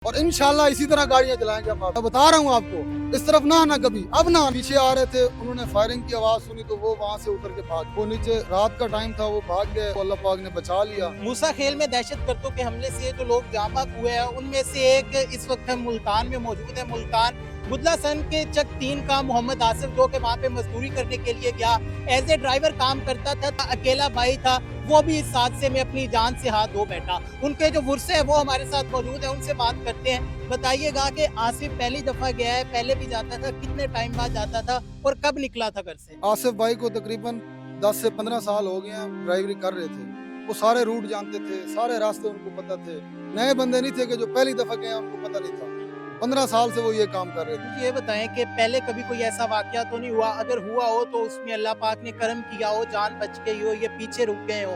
और इंशाल्लाह इसी तरह गाड़ियां चलाएंगे हम। मैं बता रहा हूँ आपको, इस तरफ ना आना कभी। अब ना, पीछे आ रहे थे, उन्होंने फायरिंग की आवाज सुनी तो वो वहाँ से उतर के भाग, वो नीचे रात का टाइम था, वो भाग गए, तो अल्लाह पाक ने बचा लिया। मूसा खेल में दहशतगर्दों के हमले से जो लोग जाँ बहक हुए हैं उनमें से एक इस वक्त हम मुल्तान में मौजूद है। मुल्तान बुदला सन के चक 3 का मोहम्मद आसिफ जो कि वहाँ पे मजदूरी करने के लिए गया, एज ए ड्राइवर काम करता था, अकेला भाई था, वो भी इस हादसे में अपनी जान से हाथ धो बैठा। उनके जो वर्से है वो हमारे साथ मौजूद है, उनसे बात करते हैं। बताइएगा कि आसिफ पहली दफा गया है, पहले भी जाता था, कितने टाइम बाद जाता था और कब निकला था घर से? आसिफ भाई को तकरीबन 10 से 15 साल हो गए हैं ड्राइवरी कर रहे थे। वो सारे रूट जानते थे, सारे रास्ते उनको पता थे। नए बंदे नहीं थे कि जो पहली दफा गए उनको पता नहीं था। 15 साल से वो ये काम कर रहे थे। मुझे ये बताएं कि पहले कभी कोई ऐसा वाकया तो नहीं हुआ, अगर हुआ हो तो उसमें अल्लाह पाक ने करम किया हो, जान बच गई हो, ये पीछे रुक गए हो?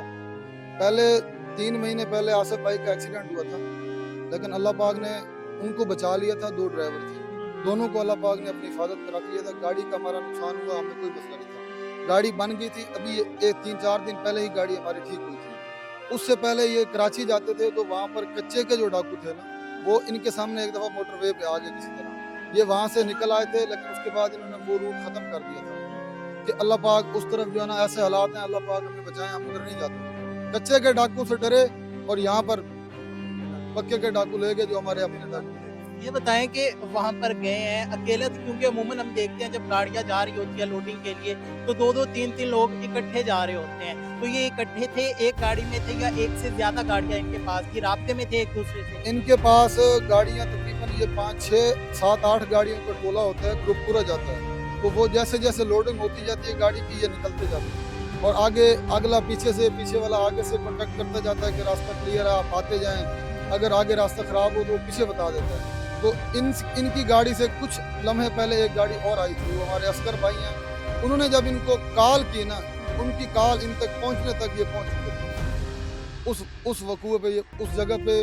पहले 3 महीने पहले आसिफ भाई का एक्सीडेंट हुआ था, लेकिन अल्लाह पाक ने उनको बचा लिया था। 2 ड्राइवर थे, दोनों को अल्लाह पाक ने अपनी हिफाजत में रख लिया था। गाड़ी का हमारा नुकसान हुआ, हमें कोई मसला नहीं था। गाड़ी बन गई थी, अभी 3-4 दिन पहले ही गाड़ी हमारी ठीक हुई थी। उससे पहले ये कराची जाते थे तो वहाँ पर कच्चे के जो डाकू थे ना, वो इनके सामने एक दफ़ा मोटरवे पे आ गए किसी तरह। ये वहाँ से निकल आए थे, लेकिन उसके बाद इन्होंने वो रूट ख़त्म कर दिया था कि अल्लाह पाक उस तरफ जो है ना, ऐसे हालात हैं, अल्लाह पाक हमें बचाएं, हम उधर नहीं जाते। कच्चे के डाकू से डरे और यहाँ पर पक्के के डाकू ले गए जो हमारे अपने डाकू थे। ये बताएं कि वहाँ पर गए हैं अकेले, तो क्योंकि अमूमन हम देखते हैं जब गाड़ियाँ जा रही होती है लोडिंग के लिए तो 2-2 3-3 लोग इकट्ठे जा रहे होते हैं, तो ये इकट्ठे थे, एक गाड़ी में थे या एक से ज्यादा गाड़ियाँ इनके पास थी, राब्ते में थे एक दूसरे से? इनके पास गाड़ियाँ तकरीबन ये 5-6-7-8 गाड़ियों का टोला होता है, ग्रुप पूरा जाता है। तो वो जैसे जैसे लोडिंग होती जाती है गाड़ी की, ये निकलते जाते हैं और आगे अगला पीछे से, पीछे वाला आगे से कॉन्टेक्ट करता जाता है कि रास्ता क्लियर है, आप आते जाएं। अगर आगे रास्ता खराब हो तो पीछे बता देता है। तो इनकी गाड़ी से कुछ लम्हे पहले एक गाड़ी और आई थी, वो हमारे अस्कर भाई हैं। उन्होंने जब इनको कॉल की ना, उनकी कॉल इन तक पहुंचने तक ये पहुंच चुके थे। उस वकूए पे, ये उस जगह पे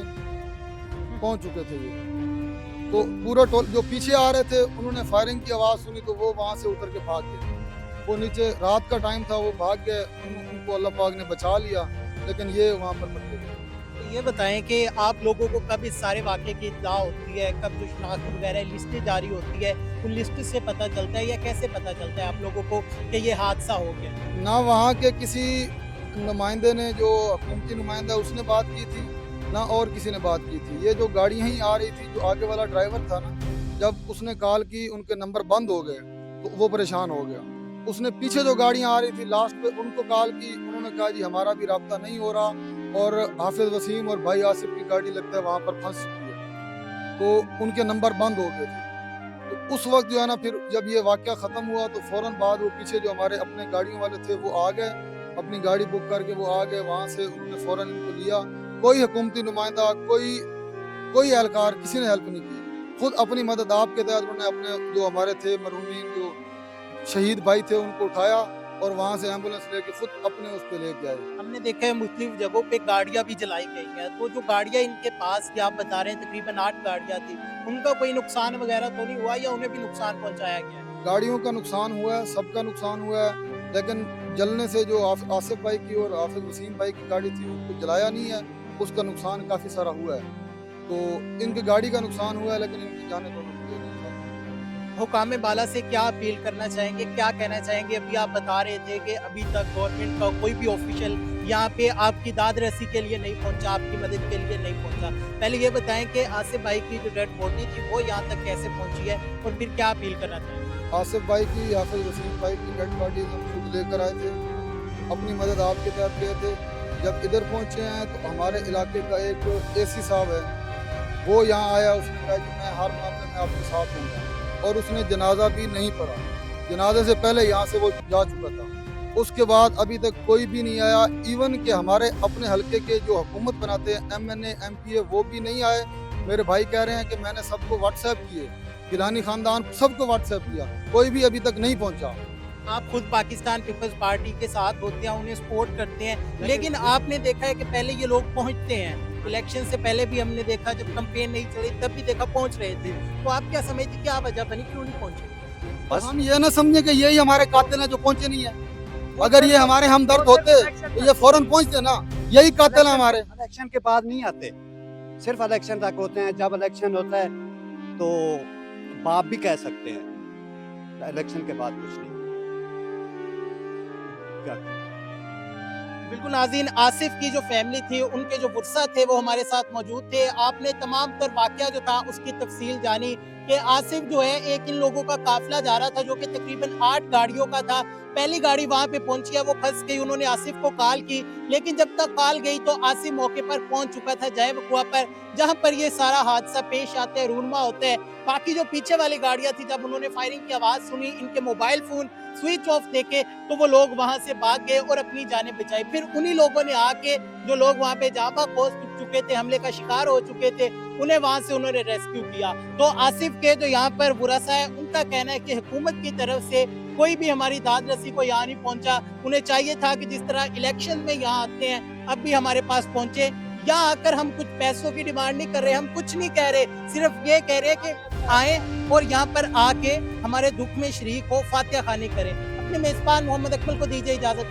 पहुंच चुके थे ये। तो पूरा टोल जो पीछे आ रहे थे, उन्होंने फायरिंग की आवाज़ सुनी तो वो वहाँ से उतर के भाग गए। वो नीचे रात का टाइम था, वो भाग गए, उनको अल्लाह पाक ने बचा लिया, लेकिन ये वहाँ पर मर गए। ये बताएं कि आप लोगों को कब इस सारे वाक़े की इत्तला होती है, कब जो शनाख्त वगैरह लिस्टें जारी होती है, उन लिस्ट से पता चलता है या कैसे पता चलता है आप लोगों को कि ये हादसा हो गया? ना वहाँ के किसी नुमाइंदे ने, जो हुकूमती नुमाइंदा, उसने बात की थी, ना और किसी ने बात की थी। ये जो गाड़ियाँ ही आ रही थी, जो आगे वाला ड्राइवर था ना, जब उसने कॉल की, उनके नंबर बंद हो गए तो वो परेशान हो गया। उसने पीछे जो गाड़ियाँ आ रही थी लास्ट पे उनको कॉल की, उन्होंने कहा जी हमारा भी राब्ता नहीं हो रहा और हाफिज वसीम और भाई आसिफ की गाड़ी लगता है वहाँ पर फंस चुकी है, तो उनके नंबर बंद हो गए थे। तो उस वक्त जो है ना, फिर जब ये वाक़या ख़त्म हुआ तो फ़ौरन बाद वो पीछे जो हमारे अपने गाड़ियों वाले थे वो आ गए, अपनी गाड़ी बुक करके वो आ गए। वहाँ से उन्होंने फ़ौरन इनको लिया। कोई हुकूमती नुमाइंदा, कोई एहलकार, किसी ने हेल्प नहीं की। खुद अपनी मदद आपके तहत उन्होंने अपने जो हमारे थे मरहूमीन, जो शहीद भाई थे, उनको उठाया और वहाँ से एम्बुलेंस लेके खुद अपने उस पे लेके आए। हमने देखा है मुख्तलिफ जगहों पे गाड़ियाँ भी जलाई गई हैं, तो जो गाड़ियाँ इनके पास की आप बता रहे हैं तकरीबन 8 गाड़ियाँ थी, उनका कोई नुकसान वगैरह तो नहीं हुआ या उन्हें भी नुकसान पहुँचाया गया? गाड़ियों का नुकसान हुआ है, सबका नुकसान हुआ है, लेकिन जलने से जो आसिफ भाई की और हाफिज वसीम भाई की गाड़ी थी उनको जलाया नहीं है, उसका नुकसान काफ़ी सारा हुआ है। तो इनकी गाड़ी का नुकसान हुआ है, लेकिन इनकी जाने तो नहीं। हुकाम बाला से क्या अपील करना चाहेंगे, क्या कहना चाहेंगे? अभी आप बता रहे थे कि अभी तक गवर्नमेंट का कोई भी ऑफिशियल यहाँ पे आपकी दाद रसी के लिए नहीं पहुँचा, आपकी मदद के लिए नहीं पहुँचा। पहले ये बताएं कि आसिफ भाई की जो डेड बॉडी थी वो यहाँ तक कैसे पहुँची है और फिर क्या अपील करना चाहेंगे? आसिफ भाई की, हाफिज वसीम भाई की डेड बॉडी हम खुद लेकर आए थे, अपनी मदद आपके तहत किए थे। जब इधर पहुँचे हैं तो हमारे इलाके का एक AC साहब है, वो यहाँ आया, उसने कहा कि मैं हर मामले में आपके साथ हूँ, और उसने जनाजा भी नहीं पढ़ा। जनाजे से पहले यहाँ से वो जा चुका था। उसके बाद अभी तक कोई भी नहीं आया। इवन के हमारे अपने हलके के जो हुकूमत बनाते हैं MNA MPA, वो भी नहीं आए। मेरे भाई कह रहे हैं कि मैंने सबको व्हाट्सएप किए, गिलानी खानदान सबको व्हाट्सएप किया, कोई भी अभी तक नहीं पहुँचा। आप खुद पाकिस्तान पीपल्स पार्टी के साथ होते हैं, उन्हें सपोर्ट करते हैं, लेकिन आपने देखा है कि पहले ये लोग पहुंचते हैं। इलेक्शन से पहले भी हमने देखा, जब कैंपेन नहीं चली तब भी देखा पहुंच रहे थे। तो आप क्या समझते, क्या वजह बनी, क्यों नहीं पहुंचे? बस हम ये ना समझे कि यही हमारे कातिल हैं जो पहुंचे नहीं है। अगर ये हमारे हमदर्द होते तो ये फौरन पहुंचते ना, यही कातिल हैं हमारे। इलेक्शन के बाद नहीं आते, صرف الیکشن تک ہوتے ہیں. جب الیکشن ہوتا ہے تو باپ بھی کہہ سکتے ہیں, الیکشن کے بعد کچھ نہیں. کیا بالکل ناظرین, آصف کی جو فیملی تھی, ان کے جو ورثہ تھے وہ ہمارے ساتھ موجود تھے. آپ نے تمام تر واقعہ جو تھا اس کی تفصیل جانی کہ آصف جو ہے ایک ان لوگوں کا قافلہ جا رہا تھا جو کہ تقریباً 8 گاڑیوں کا تھا. پہلی گاڑی وہاں پہ پہنچی ہے, وہ پھنس گئی. انہوں نے آصف کو کال کی, لیکن جب تک کال گئی تو آصف موقع پر پہنچ چکا تھا جائے وقوع پر, جہاں پر یہ سارا حادثہ پیش آتا ہے, رونما ہوتا ہے. باقی جو پیچھے والی گاڑیاں تھی, جب انہوں نے فائرنگ کی آواز سنی, ان کے موبائل فون سوئچ آف دیکھے تو وہ لوگ وہاں سے بھاگ گئے اور اپنی جانیں بچائی. پھر انہی لوگوں نے آ کے, جو لوگ وہاں پہ جاں بحق ہو چکے تھے, حملے کا شکار ہو چکے تھے, انہیں وہاں سے انہوں نے ریسکیو کیا. تو آصف کے جو یہاں پر ورثہ ہے, ان کا کہنا ہے کہ حکومت کی طرف سے کوئی بھی ہماری داد رسی کو یہاں نہیں پہنچا. انہیں چاہیے تھا کہ جس طرح الیکشن میں یہاں آتے ہیں اب بھی ہمارے پاس پہنچے. یہاں آ کر ہم کچھ پیسوں کی ڈیمانڈ نہیں کر رہے, ہم کچھ نہیں کہہ رہے, صرف یہ کہہ رہے کہ آئیں اور یہاں پر آ کے ہمارے دکھ میں شریک ہو, فاتحہ خوانی کریں. اپنے میزبان محمد اکمل کو دیجیے اجازت.